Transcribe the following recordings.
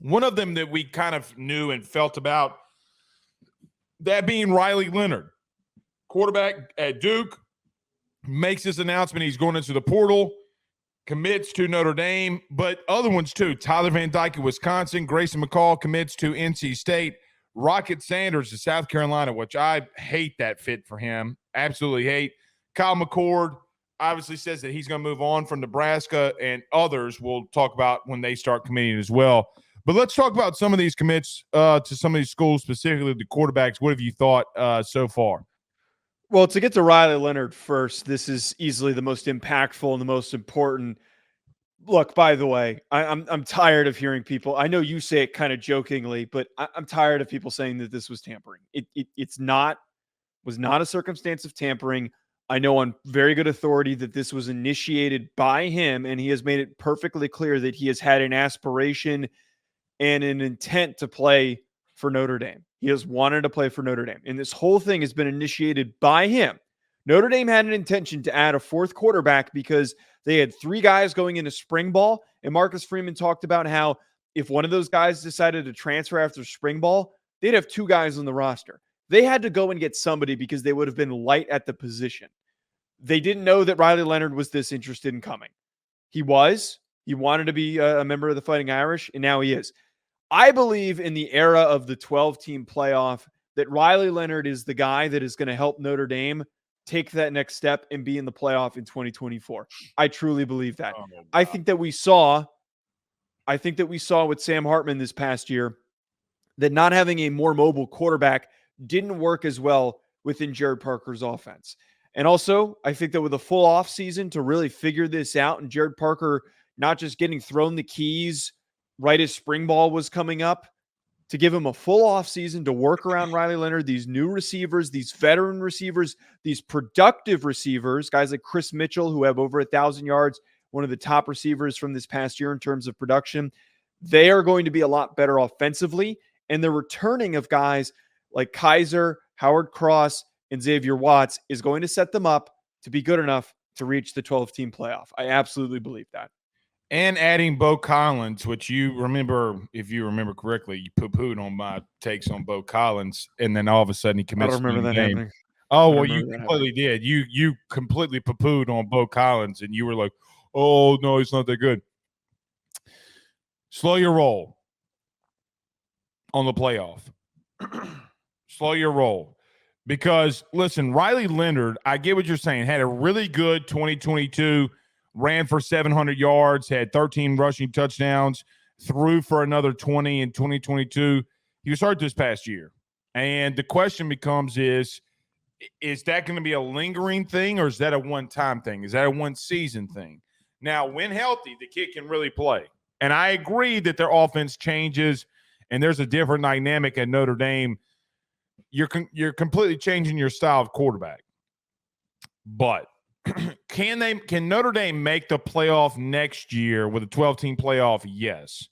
One of them that we kind of knew and felt about, that being Riley Leonard, quarterback at Duke, makes this announcement. He's going into the portal, commits to Notre Dame, but other ones too. Tyler Van Dyke at Wisconsin, Grayson McCall commits to NC State, Rocket Sanders to South Carolina, which I hate that fit for him. Absolutely hate. Kyle McCord obviously says that he's going to move on from Nebraska, and others we'll talk about when they start committing as well. But let's talk about some of these commits to some of these schools, specifically the quarterbacks. What have you thought so far? Well, to get to Riley Leonard first, this is easily the most impactful and the most important. Look, by the way, I'm tired of hearing people. I know you say it kind of jokingly, but I'm tired of people saying that this was tampering. It's not, was not a circumstance of tampering. I know on very good authority that this was initiated by him, and he has made it perfectly clear that he has had an aspiration and an intent to play for Notre Dame. He has wanted to play for Notre Dame, and this whole thing has been initiated by him. Notre Dame had an intention to add a fourth quarterback because they had three guys going into spring ball, and Marcus Freeman talked about how if one of those guys decided to transfer after spring ball, they'd have two guys on the roster. They had to go and get somebody because they would have been light at the position. They didn't know that Riley Leonard was this interested in coming. He was. He wanted to be a member of the Fighting Irish, and now he is. I believe in the era of the 12-team playoff that Riley Leonard is the guy that is going to help Notre Dame take that next step and be in the playoff in 2024. I truly believe that. I think that we saw with Sam Hartman this past year that not having a more mobile quarterback didn't work as well within Jared Parker's offense. And also, I think that with a full offseason to really figure this out, and Jared Parker not just getting thrown the keys right as spring ball was coming up, to give him a full offseason to work around Riley Leonard, these new receivers, these veteran receivers, these productive receivers, guys like Chris Mitchell, who have over 1,000 yards, one of the top receivers from this past year in terms of production. They are going to be a lot better offensively, and the returning of guys like Kaiser, Howard Cross, and Xavier Watts is going to set them up to be good enough to reach the 12-team playoff. I absolutely believe that. And adding Bo Collins, which you remember, if you remember correctly, you poo-pooed on my takes on Bo Collins, and then all of a sudden he commits. I don't remember that game. happening. Oh, well, you completely did. You completely poo-pooed on Bo Collins, and you were like, oh, no, he's not that good. Slow your roll on the playoff. Slow your roll. Because, listen, Riley Leonard, I get what you're saying, had a really good 2022, ran for 700 yards, had 13 rushing touchdowns, threw for another 20 in 2022. He was hurt this past year. And the question becomes is that going to be a lingering thing, or is that a one-time thing? Is that a one-season thing? Now, when healthy, the kid can really play. And I agree that their offense changes, and there's a different dynamic at Notre Dame. You're completely changing your style of quarterback. But can Notre Dame make the playoff next year with a 12-team playoff? Yes.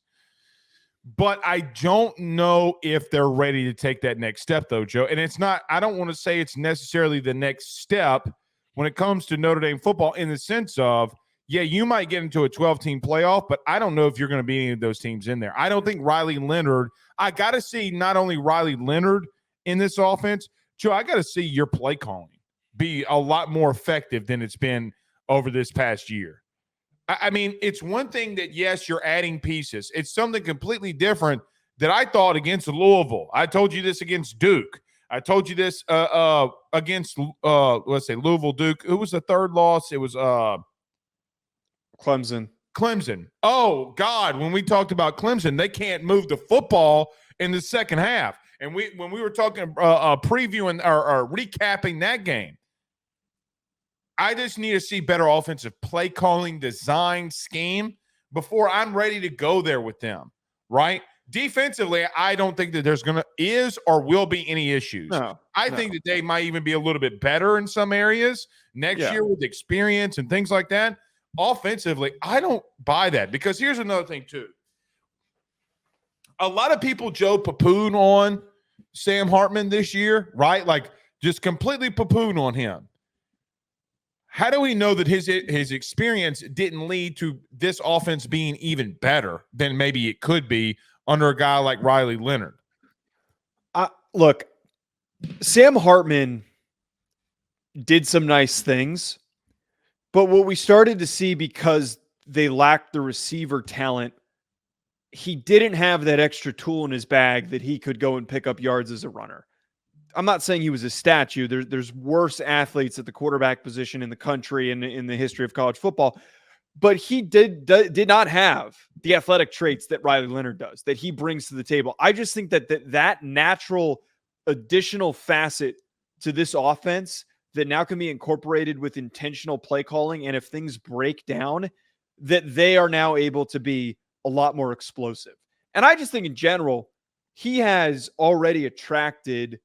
But I don't know if they're ready to take that next step, though, Joe. And it's not – I don't want to say it's necessarily the next step when it comes to Notre Dame football, in the sense of, yeah, you might get into a 12-team playoff, but I don't know if you're going to be any of those teams in there. I don't think Riley Leonard – I got to see not only Riley Leonard in this offense, Joe, I got to see your play calling be a lot more effective than it's been over this past year. I mean, it's one thing that, yes, you're adding pieces. It's something completely different that I thought against Louisville. I told you this against Duke. I told you this against, let's say, Louisville, Duke. Who was the third loss? It was Clemson. Oh, God, when we talked about Clemson, they can't move the football in the second half. And when we were talking, previewing or recapping that game, I just need to see better offensive play calling, design, scheme before I'm ready to go there with them, right? Defensively, I don't think that there's is or will be any issues. I think that they might even be a little bit better in some areas next year with experience and things like that. Offensively, I don't buy that, because here's another thing too. A lot of people, Joe, poo-pooed on Sam Hartman this year, right? Like, just completely poo-pooed on him. How do we know that his experience didn't lead to this offense being even better than maybe it could be under a guy like Riley Leonard. Look, Sam Hartman did some nice things, but what we started to see, because they lacked the receiver talent, he didn't have that extra tool in his bag that he could go and pick up yards as a runner. I'm not saying he was a statue. There's worse athletes at the quarterback position in the country and in the history of college football, but he did not have the athletic traits that Riley Leonard does, that he brings to the table. I just think that natural additional facet to this offense that now can be incorporated with intentional play calling, and if things break down, that they are now able to be a lot more explosive. And I just think in general, he has already attracted.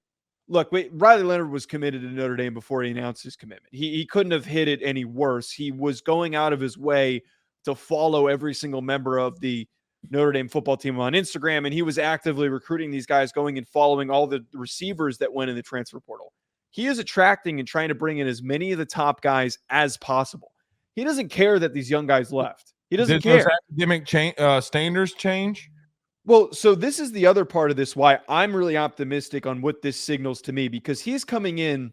Look, Riley Leonard was committed to Notre Dame before he announced his commitment. He couldn't have hit it any worse. He was going out of his way to follow every single member of the Notre Dame football team on Instagram, and he was actively recruiting these guys, going and following all the receivers that went in the transfer portal. He is attracting and trying to bring in as many of the top guys as possible. He doesn't care that these young guys left. He doesn't care. Does academic standards change? Well, so this is the other part of this, why I'm really optimistic on what this signals to me, because he's coming in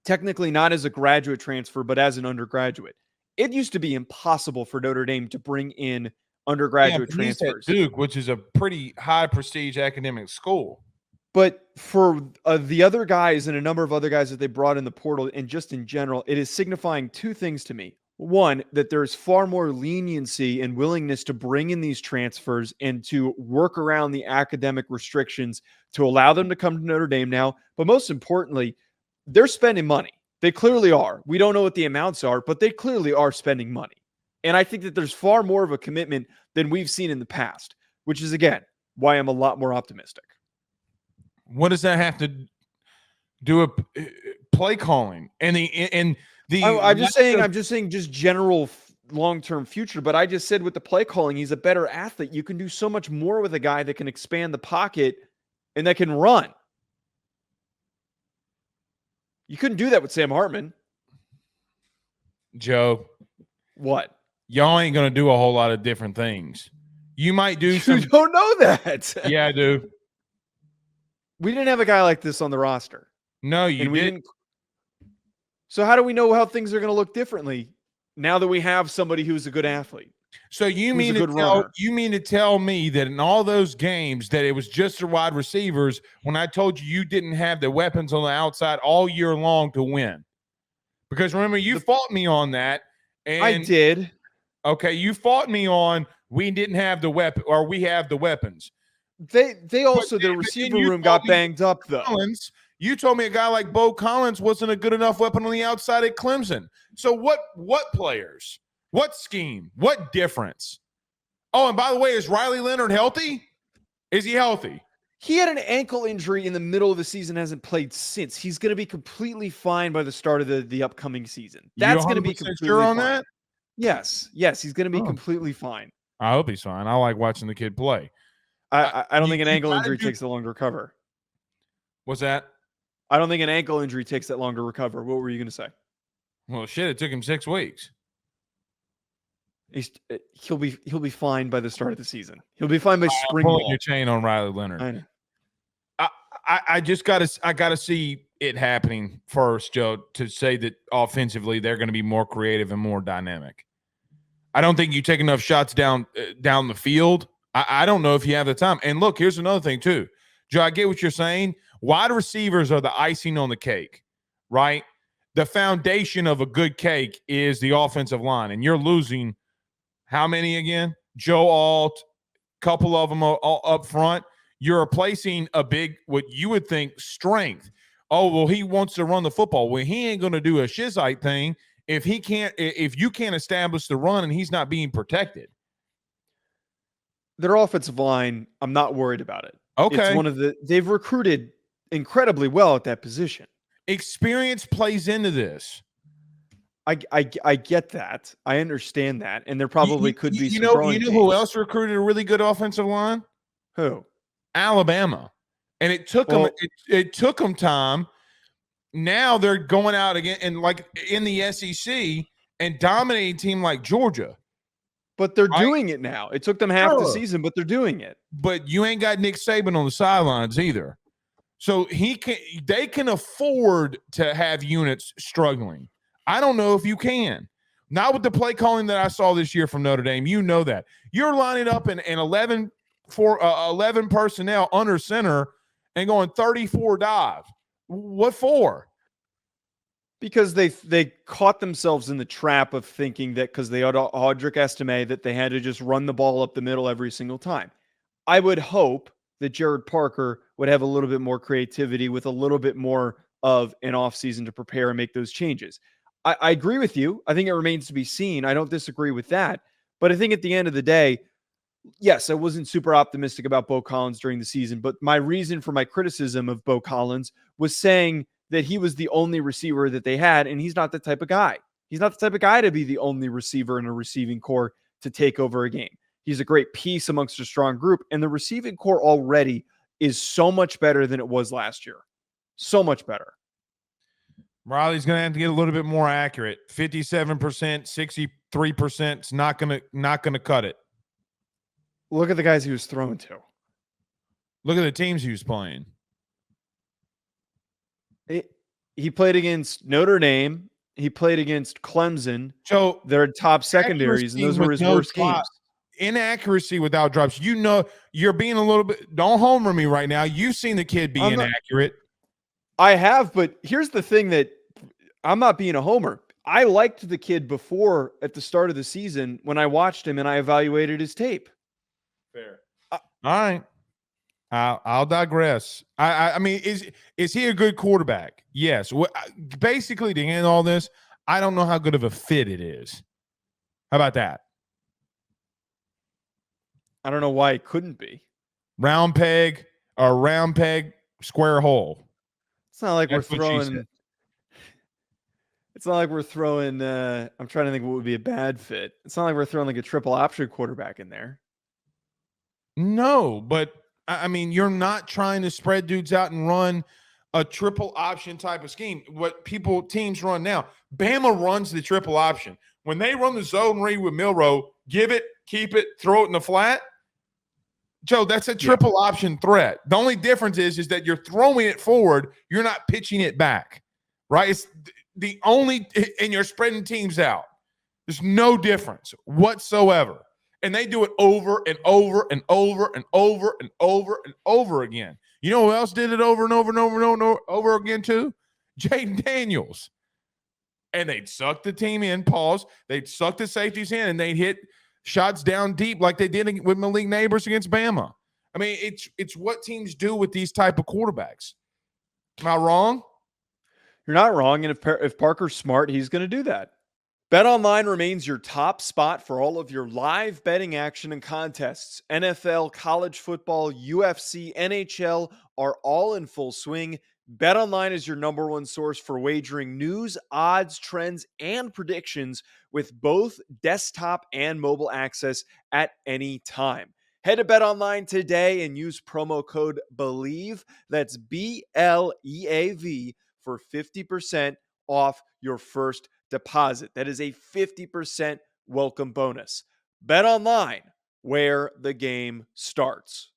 technically not as a graduate transfer, but as an undergraduate. It used to be impossible for Notre Dame to bring in undergraduate transfers. He's at Duke, which is a pretty high prestige academic school. But for the other guys and a number of other guys that they brought in the portal, and just in general, it is signifying two things to me. One, that there's far more leniency and willingness to bring in these transfers and to work around the academic restrictions to allow them to come to Notre Dame now. But most importantly, they're spending money. They clearly are. We don't know what the amounts are, but they clearly are spending money. And I think that there's far more of a commitment than we've seen in the past, which is, again, why I'm a lot more optimistic. What does that have to do with play calling and I'm just saying just general long-term future, but I just said with the play calling, he's a better athlete. You can do so much more with a guy that can expand the pocket and that can run. You couldn't do that with Sam Hartman. Joe. What? Y'all ain't going to do a whole lot of different things. You might do some. You don't know that. Yeah, I do. We didn't have a guy like this on the roster. No, you didn't. So how do we know how things are going to look differently now that we have somebody who's a good athlete? So you mean to tell me that in all those games that it was just the wide receivers when I told you didn't have the weapons on the outside all year long to win? Because remember, you fought me on that. And I did. Okay, you fought me on we didn't have the weapon, or we have the weapons. They also, the receiver room got banged up, though. You told me a guy like Bo Collins wasn't a good enough weapon on the outside at Clemson. So what players? What scheme? What difference? Oh, and by the way, is Riley Leonard healthy? Is he healthy? He had an ankle injury in the middle of the season, hasn't played since. He's going to be completely fine by the start of the upcoming season. That's going to be completely sure on fine. That? Yes, he's going to be completely fine. I hope he's fine. I like watching the kid play. I don't think an ankle injury takes that long to recover. What's that? I don't think an ankle injury takes that long to recover. What were you going to say? Well, shit, it took him 6 weeks. He'll be fine by the start of the season. He'll be fine by spring pulling ball. Your chain on Riley Leonard. I know. I just gotta see it happening first, Joe, to say that offensively they're going to be more creative and more dynamic. I don't think you take enough shots down the field. I don't know if you have the time. And look, here's another thing too, Joe. I get what you're saying. Wide receivers are the icing on the cake, right? The foundation of a good cake is the offensive line, and you're losing how many again? Joe Alt, couple of them all up front. You're replacing a big, what you would think, strength. Oh, well, he wants to run the football. Well, he ain't going to do a shizite thing if you can't establish the run and he's not being protected. Their offensive line, I'm not worried about it. Okay. It's they've recruited incredibly well at that position. Experience plays into this. I get that. I understand that. And there probably could be some growing pains. Who else recruited a really good offensive line? Who? Alabama. And it took them it took them time. Now they're going out again and like in the SEC and dominating a team like Georgia. But they're right? doing it now. It took them half the Sure. season, but they're doing it. But you ain't got Nick Saban on the sidelines either. So they can afford to have units struggling. I don't know if you can. Not with the play calling that I saw this year from Notre Dame. You know that. You're lining up in 11 personnel under center and going 34 dive. What for? Because they caught themselves in the trap of thinking that because they had Audric Estime that they had to just run the ball up the middle every single time. I would hope that Jared Parker would have a little bit more creativity with a little bit more of an offseason to prepare and make those changes. I agree with you. I think it remains to be seen. I don't disagree with that. But I think at the end of the day, yes, I wasn't super optimistic about Bo Collins during the season, but my reason for my criticism of Bo Collins was saying that he was the only receiver that they had, and he's not the type of guy. He's not the type of guy to be the only receiver in a receiving core to take over a game. He's a great piece amongst a strong group, and the receiving core already is so much better than it was last year. So much better. Riley's going to have to get a little bit more accurate. 57%, 63% is not going to cut it. Look at the guys he was throwing to. Look at the teams he was playing. He played against Notre Dame. He played against Clemson. So they're top secondaries, and those were his worst games. Inaccuracy without drops. You know, you're being a little bit. Don't homer me right now. You've seen the kid be inaccurate. I have, but here's the thing that I'm not being a homer. I liked the kid before at the start of the season when I watched him and I evaluated his tape. Fair. All right. I'll digress. I mean, is he a good quarterback? Yes. Basically, to end all this, I don't know how good of a fit it is. How about that? I don't know why it couldn't be. Round peg, square hole. It's not like we're throwing. It's not like we're throwing. I'm trying to think what would be a bad fit. It's not like we're throwing like a triple option quarterback in there. No, but I mean, you're not trying to spread dudes out and run a triple option type of scheme. What teams run now, Bama runs the triple option. When they run the zone read with Milroe, give it, keep it, throw it in the flat. Joe, that's a triple option threat. The only difference is that you're throwing it forward. You're not pitching it back, right? It's the only, and you're spreading teams out. There's no difference whatsoever. And they do it over and over and over and over and over and over again. You know who else did it over and over and over and over again too? Jaden Daniels. And they'd suck the team in, pause. They'd suck the safeties in, and they'd hit shots down deep like they did with Malik Neighbors against Bama. I mean, it's what teams do with these type of quarterbacks. Am I wrong? You're not wrong. And if Parker's smart, he's going to do that. BetOnline remains your top spot for all of your live betting action and contests. NFL, college football, UFC, NHL are all in full swing. BetOnline is your number one source for wagering news, odds, trends, and predictions with both desktop and mobile access at any time. Head to BetOnline today and use promo code BELIEVE, that's BLEAV, for 50% off your first deposit. That is a 50% welcome bonus. BetOnline, where the game starts.